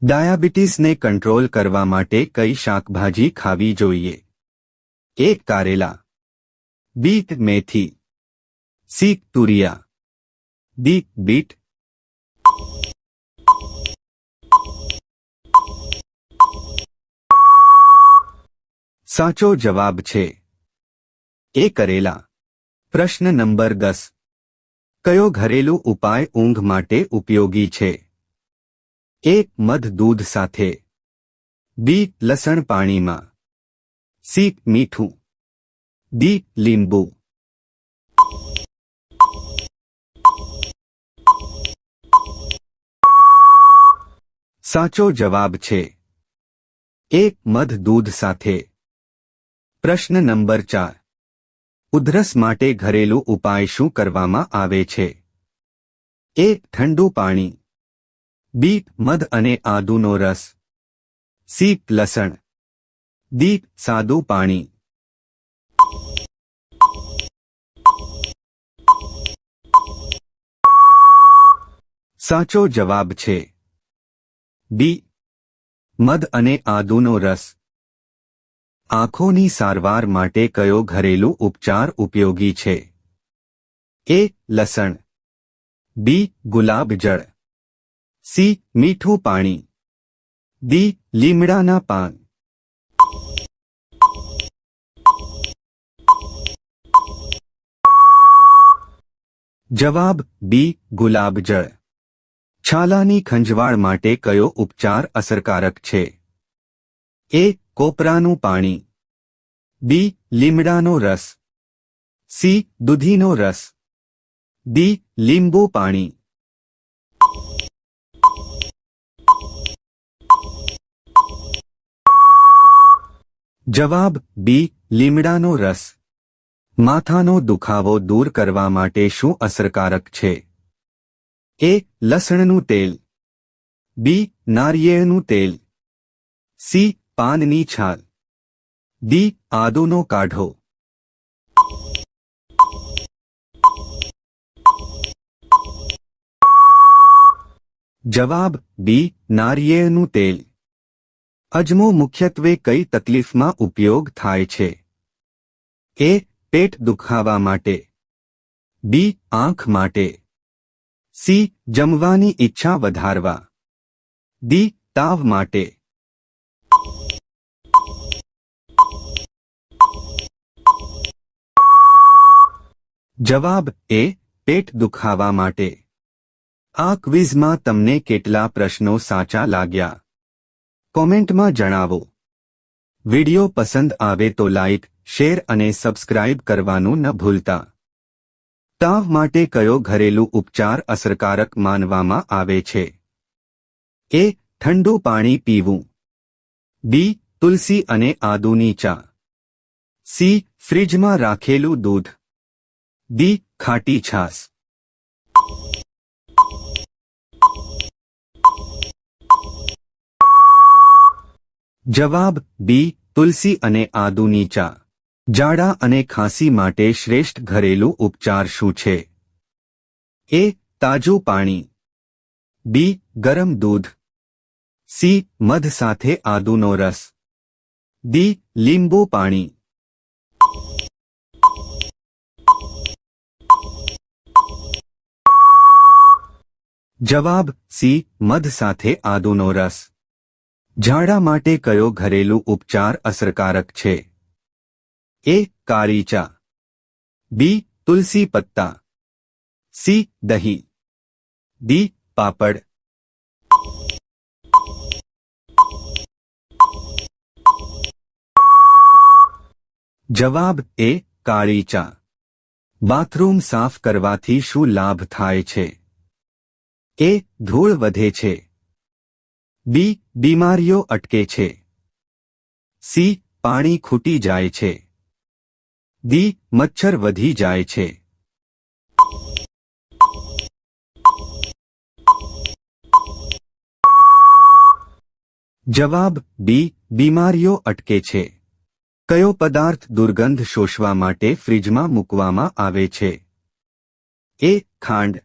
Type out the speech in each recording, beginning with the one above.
ડાયાબિટીસને control કરવા માટે કઈ શાકભાજી ખાવી જોઈએ? એ. કારેલા, બી. મેથી, સી. તુરિયા, ડી. બીટ. સાચો જવાબ છે એ. કરેલા. પ્રશ્ન નંબર 10. કયો ઘરેલું ઉપાય ઊંઘ માટે ઉપયોગી છે? એ. મધ દૂધ સાથે, બી. લસણ પાણીમાં, સી. મીઠું, ડી. લીંબુ. સાચો જવાબ છે એ. મધ દૂધ સાથે. પ્રશ્ન નંબર 4. ઉધરસ માટે ઘરેલું ઉપાય શું કરવામાં આવે છે? એ. ઠંડુ પાણી, બી. મધ અને આદુનો રસ, સી. લસણ, ડી. સાદું પાણી. સાચો જવાબ છે બી. મધ અને આદુનો રસ. આંખોની સારવાર માટે કયો ઘરેલું ઉપચાર ઉપયોગી છે? એ. લસણ, બી. ગુલાબજળ, સી. મીઠું પાણી, ડી. લીમડાના પાન. જવાબ બી. ગુલાબજળ. છાલાની ખંજવાળ માટે કયો ઉપચાર અસરકારક છે? એ. કોપરાનું પાણી, બી. લીમડાનો રસ, સી. દૂધીનો રસ, ડી. લીંબુ પાણી. જવાબ બી. લીમડાનો રસ. માથાનો દુખાવો દૂર કરવા માટે શું અસરકારક છે? એ. લસણનું તેલ, બી. નારિયેળનું તેલ, સી. પાનની છાલ, ડી. આદુનો કાઢો. જવાબ બી. નારિયેળનું તેલ. અજમો મુખ્યત્વે કઈ તકલીફમાં ઉપયોગ થાય છે? એ. પેટ દુખાવા માટે, બી. આંખ માટે, સી. જમવાની ઈચ્છા વધારવા, ડી. તાવ માટે. જવાબ એ. પેટ દુખાવા માટે. આ ક્વિઝમાં તમને કેટલા પ્રશ્નો સાચા લાગ્યા? કોમેન્ટમાં જણાવો. વિડિયો પસંદ આવે તો લાઇક, શેર અને સબસ્ક્રાઇબ કરવાનું ન ભૂલતા. તાવ માટે કયો ઘરેલું ઉપચાર અસરકારક માનવામાં આવે છે? એ. ઠંડુ પાણી પીવું, બી. તુલસી અને આદુની ચા, સી. ફ્રિજમાં રાખેલું દૂધ, ડી. ખાટી છાશ. જવાબ બી. તુલસી અને આદુની ચા. ઝાડા અને ખાંસી માટે શ્રેષ્ઠ ઘરેલું ઉપચાર શું છે? એ. તાજું પાણી, બી. ગરમ દૂધ, સી. મધ સાથે આદુનો રસ, ડી. લીંબુ પાણી. જવાબ સી. મધ સાથે આદુનો રસ. ઝાડા માટે કયો ઘરેલું ઉપચાર અસરકારક છે? એ. કાળી ચા, બી. તુલસી પત્તા, સી. દહીં, ડી. પાપડ. જવાબ એ. કાળી ચા. બાથરૂમ સાફ કરવાથી શું લાભ થાય છે? એ. ધૂળ વધે છે, બી. બીમારીઓ અટકે છે, સી. પાણી ખૂટી જાય છે, ડી. મચ્છર વધી જાય છે. જવાબ બી. બીમારીઓ અટકે છે. કયો પદાર્થ દુર્ગંધ શોષવા માટે ફ્રિજમાં મૂકવામાં આવે છે? એ. ખાંડ,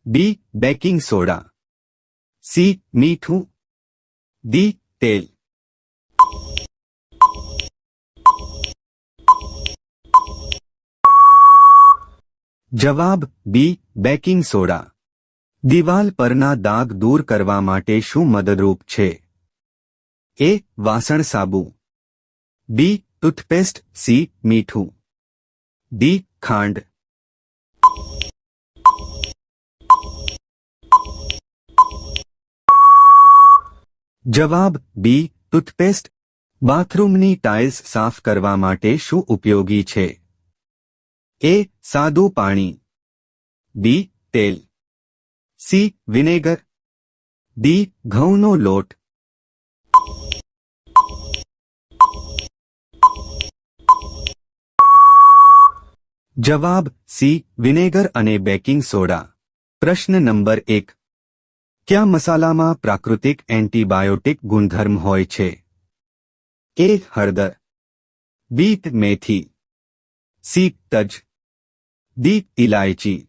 બી. Baking soda, C. મીઠું, ડી તેલ. જવાબ બી બેકિંગ સોડા. દિવાલ પરના દાગ દૂર કરવા માટે શું મદદરૂપ છે? એ વાસણ સાબુ, બી ટૂથપેસ્ટ, સી મીઠું, ડી ખાંડ. જવાબ બી ટૂથપેસ્ટ. બાથરૂમની ટાઇલ્સ સાફ કરવા માટે શું ઉપયોગી છે? એ સાદું પાણી, બી તેલ, સી વિનેગર, ડી ઘઉંનો લોટ. જવાબ સી વિનેગર અને બેકિંગ સોડા. પ્રશ્ન નંબર 1. કયા મસાલામાં પ્રાકૃતિક એન્ટીબાયોટિક ગુણધર્મ હોય છે? એ હળદર, બી મેથી, સી તજ, ડી ઇલાયચી.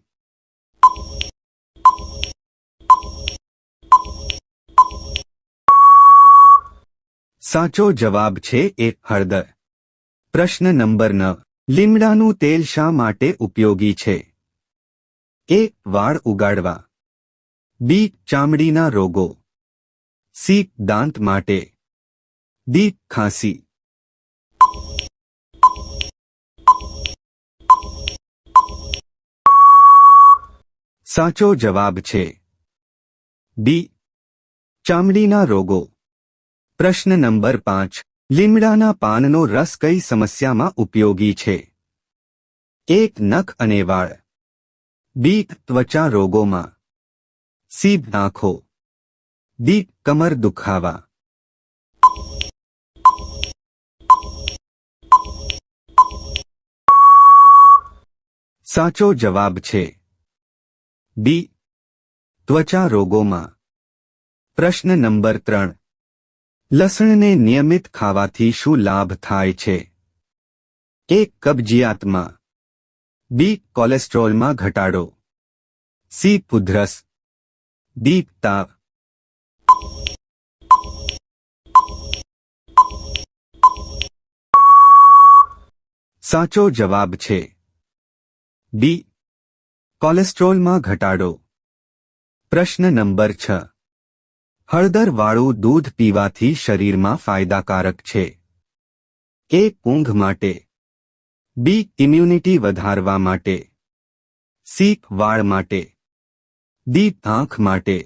સાચો જવાબ છે એ હળદર. પ્રશ્ન નંબર 9. લીમડાનું તેલ શા માટે ઉપયોગી છે? એ વાળ ઉગાડવા, બી ચામડીના રોગો, સી દાંત માટે, ડી ખાંસી. સાચો જવાબ છે બી ચામડીના રોગો. પ્રશ્ન નંબર 5. લીમડાના પાનનો રસ કઈ સમસ્યામાં ઉપયોગી છે? એ નખ અને વાળ, બી ત્વચા રોગોમાં, સી આંખો, ડી કમર દુખાવા. સાચો જવાબ છે બી ત્વચા રોગોમાં. પ્રશ્ન નંબર 3. લસણને નિયમિત ખાવાથી શું લાભ થાય છે? એ કબજિયાતમાં, બી કોલેસ્ટ્રોલમાં ઘટાડો, સી ઉધરસ, ડી તાવ. સાચો જવાબ છે બી કોલેસ્ટ્રોલમાં ઘટાડો. પ્રશ્ન નંબર 6. હળદરવાળું દૂધ પીવાથી શરીરમાં ફાયદાકારક છે? એ ઊંઘ માટે, બી ઇમ્યુનિટી વધારવા માટે, સી વાળ માટે, ડી આંખ માટે.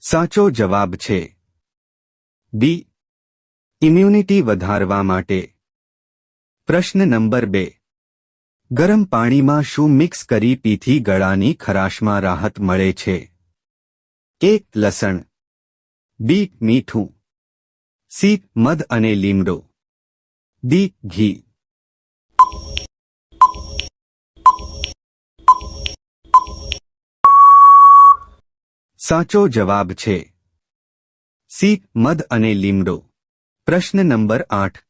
સાચો જવાબ છે બી ઇમ્યુનિટી વધારવા માટે. પ્રશ્ન નંબર 2. ગરમ પાણીમાં શું મિક્સ કરી પીથી ગળાની ખરાશમાં રાહત મળે છે? એ લસણ, બી મીઠું, સી મધ અને લીમડો, ડી ઘી. સાચો જવાબ છે સી મધ અને લીમડો. પ્રશ્ન નંબર 8.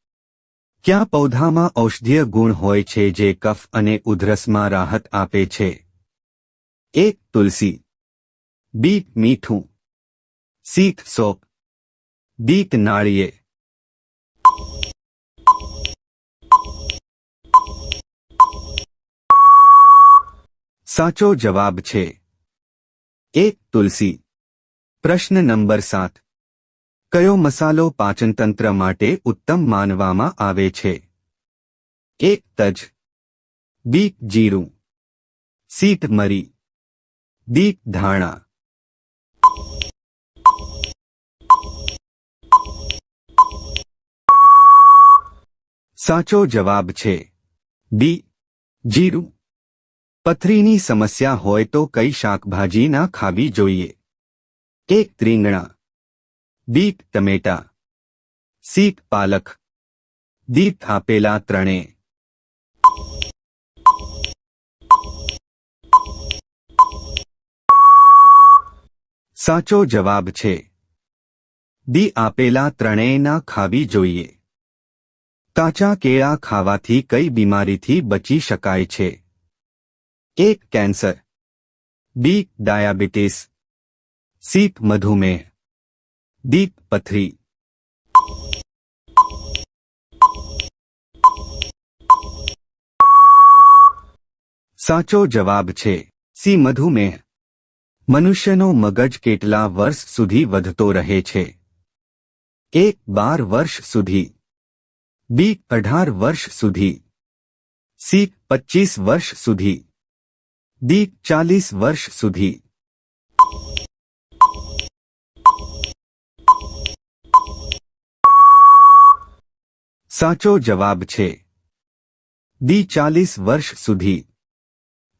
કયા પૌધામાં ઔષધીય ગુણ હોય છે જે કફ અને ઉધરસમાં રાહત આપે છે? એ તુલસી, બી મીઠું, સી સોપ, ડી નાળિયેર. સાચો જવાબ છે એ તુલસી. પ્રશ્ન નંબર 7. કયો મસાલો પાચનતંત્ર માટે ઉત્તમ માનવામાં આવે છે? એ તજ, બી જીરું, સી મરી, ડી ધાણા. સાચો જવાબ છે બી જીરું. પથરીની સમસ્યા હોય તો કઈ શાકભાજી ના ખાવી જોઈએ? એ રીંગણા, બી ટમેટા, સી પાલક, ડી આપેલા ત્રણે. સાચો જવાબ છે ડી આપેલા ત્રણેય ના ખાવી જોઈએ. કાચા કેળા ખાવાથી કઈ બીમારીથી બચી શકાય છે? एक कैंसर, बी डायबिटीज, सी मधुमेह, डी पथरी। साचो जवाब छे सी मधुमेह। मनुष्यनो मगज केटला वर्ष सुधी वधतो रहे छे? ए 12 वर्ष सुधी, बी 18 वर्ष सुधी, सी 25 वर्ष सुधी, डी 40 वर्ष सुधी। साचो जवाब छे डी 40 वर्ष सुधी।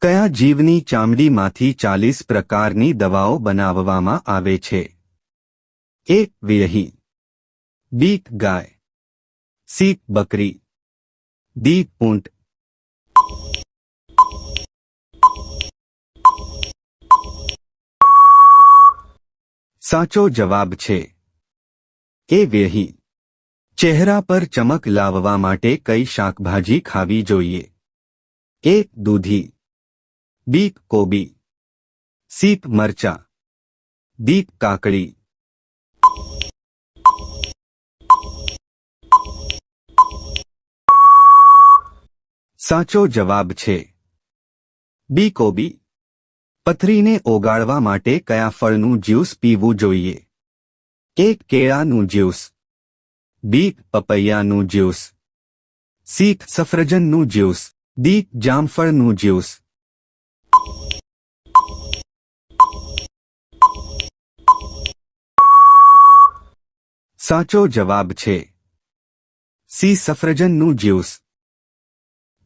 कया जीवनी चामडीमांथी 40 प्रकारनी दवाओ बनाववामां आवे छे? ए विरही, बी गाय, सी बकरी, डी ऊंट। साचो जवाब छे ए विरही। चेहरा पर चमक लाववा माटे कई शाकभाजी खावी जोईए? ए दूधी, बी कोबी, सी मरचा, डी काकड़ी। साचो जवाब छे बी कोबी। पथरीने ओगाळवा माटे कया फळनुं ज्यूस पीवुं जोईए? ए केळानुं ज्यूस, बी पपैयानुं ज्यूस, सी सफरजननुं ज्यूस, डी जामफळनुं ज्यूस। साचो जवाब छे सी सफरजननुं ज्यूस।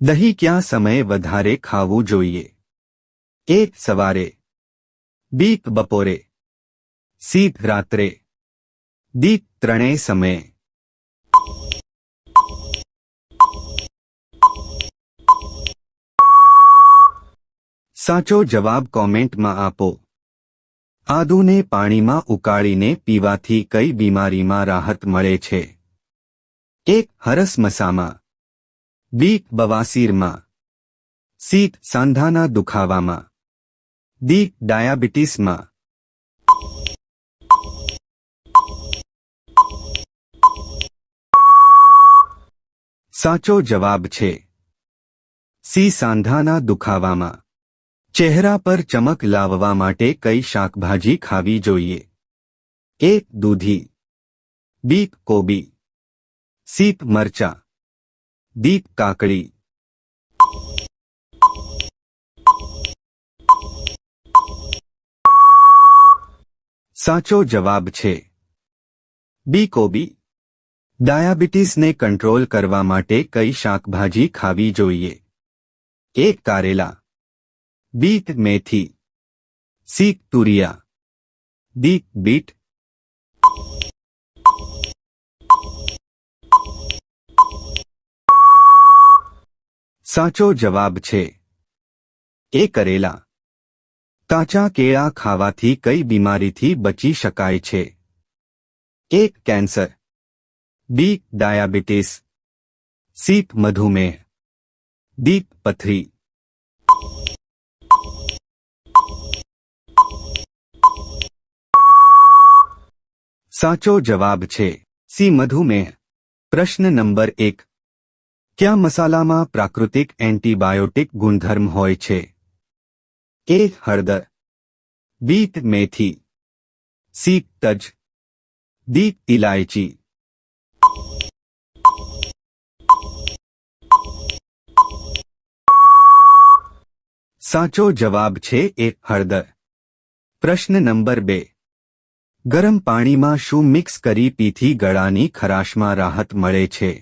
दही क्या समय वधारे खावुं जोईए? ए सवारे, बी बपोरे, सी रात्रे, डी त्रणेय समये। साचो जवाब कॉमेंट में आपो। आदूने पाणीमां उकाळीने पीवाथी कई बीमारीमां राहत मळे छे? एक हरसमसामां, बी बवासीरमां, सी सांधाना दुखावामां, डी डायाबिटीसमां। साचो जवाब छे सी सांधाना दुखावामां। चेहरा पर चमक लाववा माटे कई शाकभाजी खावी जोईए? ए दूधी, बी कोबी, सी मरचा, डी काकड़ी। साचो जवाब छे बी कोबी। डायाबिटीज ने कंट्रोल करवा माटे कई शाकभाजी खावी जोईए? ए कारेला, बी मेथी, सी तुरिया, डी बीट। साचो जवाब छे ए करेला। काचा केळा खावाथी कई बीमारीथी बची शकाय छे? ए कैंसर, बी डायाबिटीज, सी मधुमेह, डी पथरी। साचो जवाब छे सी मधुमेह। प्रश्न नंबर 1, क्या मसालामां प्राकृतिक एंटीबायोटिक गुणधर्म होय छे? ए हळदर, बी मेथी, सी तज, डी इलायची। साचो जवाब छे ए हळदर। प्रश्न नंबर 2, गरम पाणीमां शुं मिक्स करी पीथी गळानी खराशमां राहत मळे छे?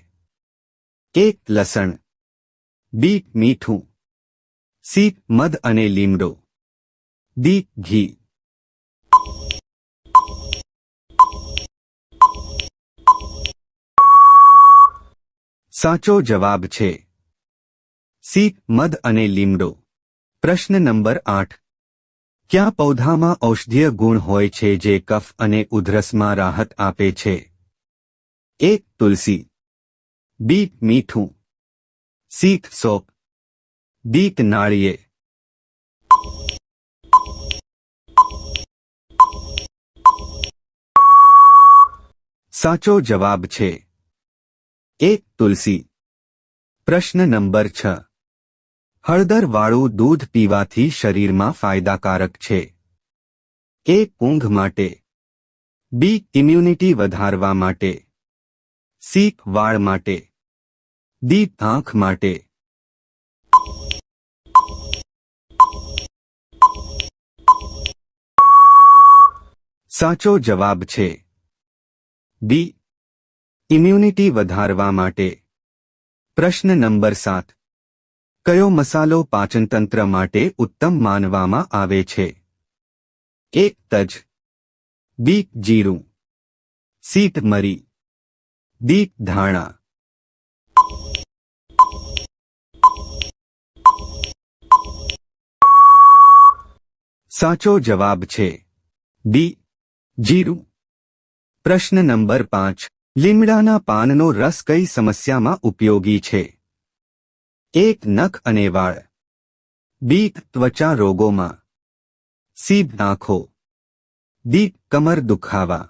ए लसण, बी मीठું, सी मध अने લીમડો, डी घी। साचो जवाब छे सी मध अने લીમડો। प्रश्न नंबर 8, क्या पौधामां औषधीय गुण होय छे जे कफ अने उधरसमां राहत आपे छे? ए तुलसी, बी मीठું, सी सौंफ, डी नाळिયેર, સાચો જવાબ છે એ. તુલસી. પ્રશ્ન નંબર 6. હળદરવાળું દૂધ પીવાથી શરીરમાં ફાયદાકારક છે. એ. ઊંઘ માટે. બી. ઇમ્યુનિટી વધારવા માટે. સી. વાળ માટે. ડી. આંખ માટે. સાચો જવાબ છે બી. ઇમ્યુનિટી વધારવા માટે. પ્રશ્ન નંબર 7. કયો મસાલો પાચનતંત્ર માટે ઉત્તમ માનવામાં આવે છે? એ. તજ. બી. જીરું. સી. મરી. ડી. ધાણા. સાચો જવાબ છે બી. જીરું. પ્રશ્ન નંબર 5. લીમડાના પાનનો રસ કઈ સમસ્યામાં ઉપયોગી છે? એક. નખ અને વાળ. બી. ત્વચા રોગોમાં. સી. આંખો. ડી. કમર દુખાવા.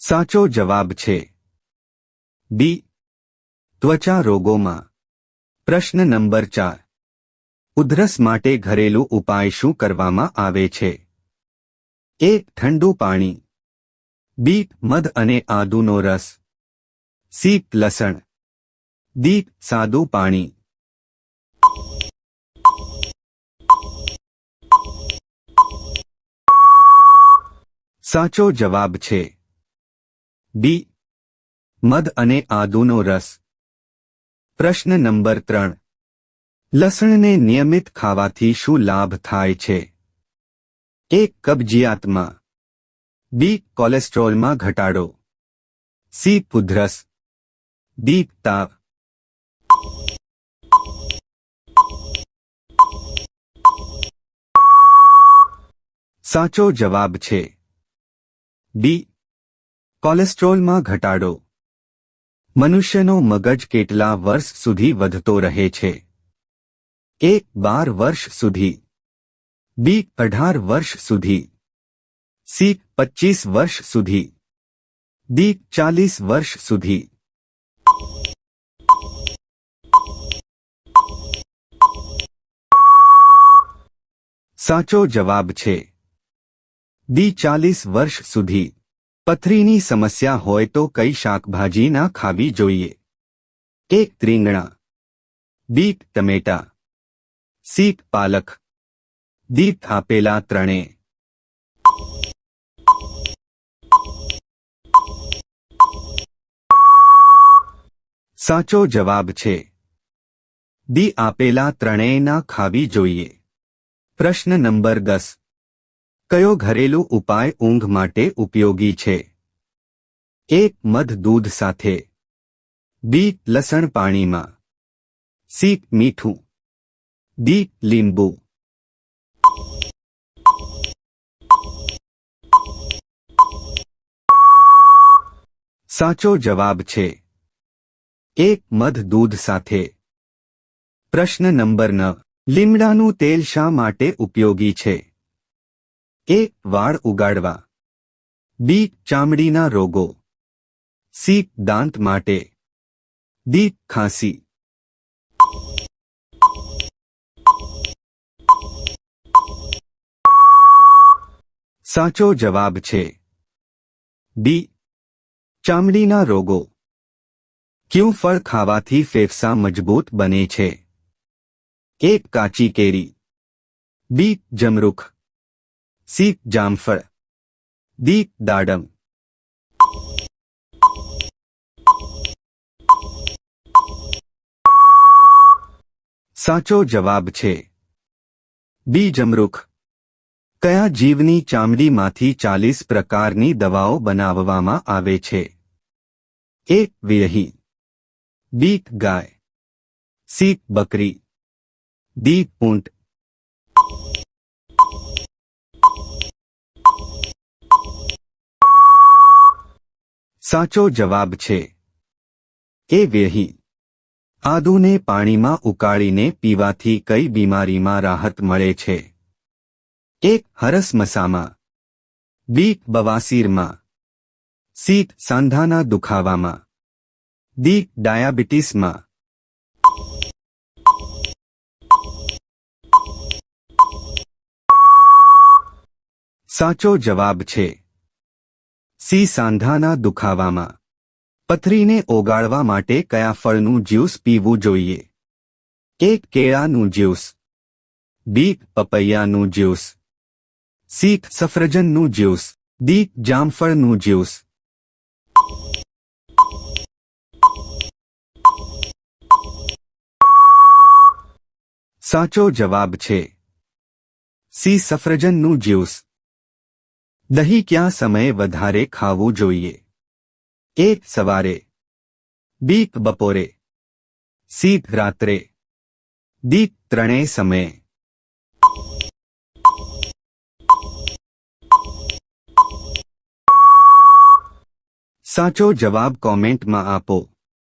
સાચો જવાબ છે બી. ત્વચા રોગોમાં. પ્રશ્ન નંબર 4. ઉધરસ માટે ઘરેલું ઉપાય શું કરવામાં આવે છે? એ. ઠંડુ પાણી. બી. મધ અને આદુનો રસ. સી. લસણ. ડી. સાદું પાણી. સાચો જવાબ છે બી. મધ અને આદુનો રસ. પ્રશ્ન નંબર 3. લસણને નિયમિત ખાવાથી શું લાભ થાય છે? એ. કબજિયાતમાં. બી. કોલેસ્ટ્રોલમાં ઘટાડો. સી. ઉધરસ. ડી. તાવ. સાચો જવાબ છે બી. કોલેસ્ટ્રોલમાં ઘટાડો. મનુષ્યનો મગજ કેટલા વર્ષ સુધી વધતો રહે છે? એ. 12 વર્ષ સુધી. બી. 18 વર્ષ સુધી. સી. 25 વર્ષ સુધી. ડી. 40 વર્ષ સુધી. સાચો જવાબ છે ડી. 40 વર્ષ સુધી. પથરીની સમસ્યા હોય તો કઈ શાકભાજી ના ખાવી જોઈએ? એ. રીંગણા. બી. ટમેટા. સી. પાલક. ડી. આપેલા ત્રણે. સાચો જવાબ છે ડી. આપેલા ત્રણેય ના ખાવી જોઈએ. પ્રશ્ન નંબર 10. કયો ઘરેલું ઉપાય ઊંઘ માટે ઉપયોગી છે? એ. મધ દૂધ સાથે. બી. લસણ પાણીમાં. સી. મીઠું. ડી. લીંબુ. સાચો જવાબ છે એ. મધ દૂધ સાથે. પ્રશ્ન નંબર 9. લીમડાનું તેલ શા માટે ઉપયોગી છે? એ. વાળ ઉગાડવા. બી. ચામડીના રોગો. સી. દાંત માટે. ડી. ખાંસી. સાચો જવાબ છે બી. ચામડીના રોગો. ક્યું ફળ ખાવાથી ફેફસા મજબૂત બને છે? એ. કાચી કેરી. બી. જમરૂખ. સી. જામફળ. ડી. દાડમ. સાચો જવાબ છે બી. જમરૂખ. કયા જીવની ચામડીમાંથી 40 પ્રકારની દવાઓ બનાવવામાં આવે છે? એ. વિરહી. બી. ગાય. સી. બકરી. ડી. ઊંટ. સાચો જવાબ છે એ. વિરહી. આદુને પાણીમાં ઉકાળીને પીવાથી કઈ બીમારીમાં રાહત મળે છે? 1. હરસમસામાં, બી. બવાસીરમાં, સી. સાંધાના દુખાવામાં, ડી. ડાયાબિટીસમાં. સાચો જવાબ છે સી. સાંધાના દુખાવામાં. પથરીને ઓગાળવા માટે કયા ફળનું જ્યુસ પીવું જોઈએ? 1. કેળાનું જ્યુસ, બી. પપૈયાનું જ્યુસ, સી. સફરજનનું જ્યુસ, ડી. જામફળનું જ્યુસ. સાચો જવાબ છે સી. સફરજનનું જ્યુસ. દહીં કયા સમયે વધારે ખાવું જોઈએ? 1. સવારે, બી. બપોરે, સી. રાત્રે, ડી. ત્રણેય સમયે. સાચો જવાબ કોમેન્ટમાં આપો.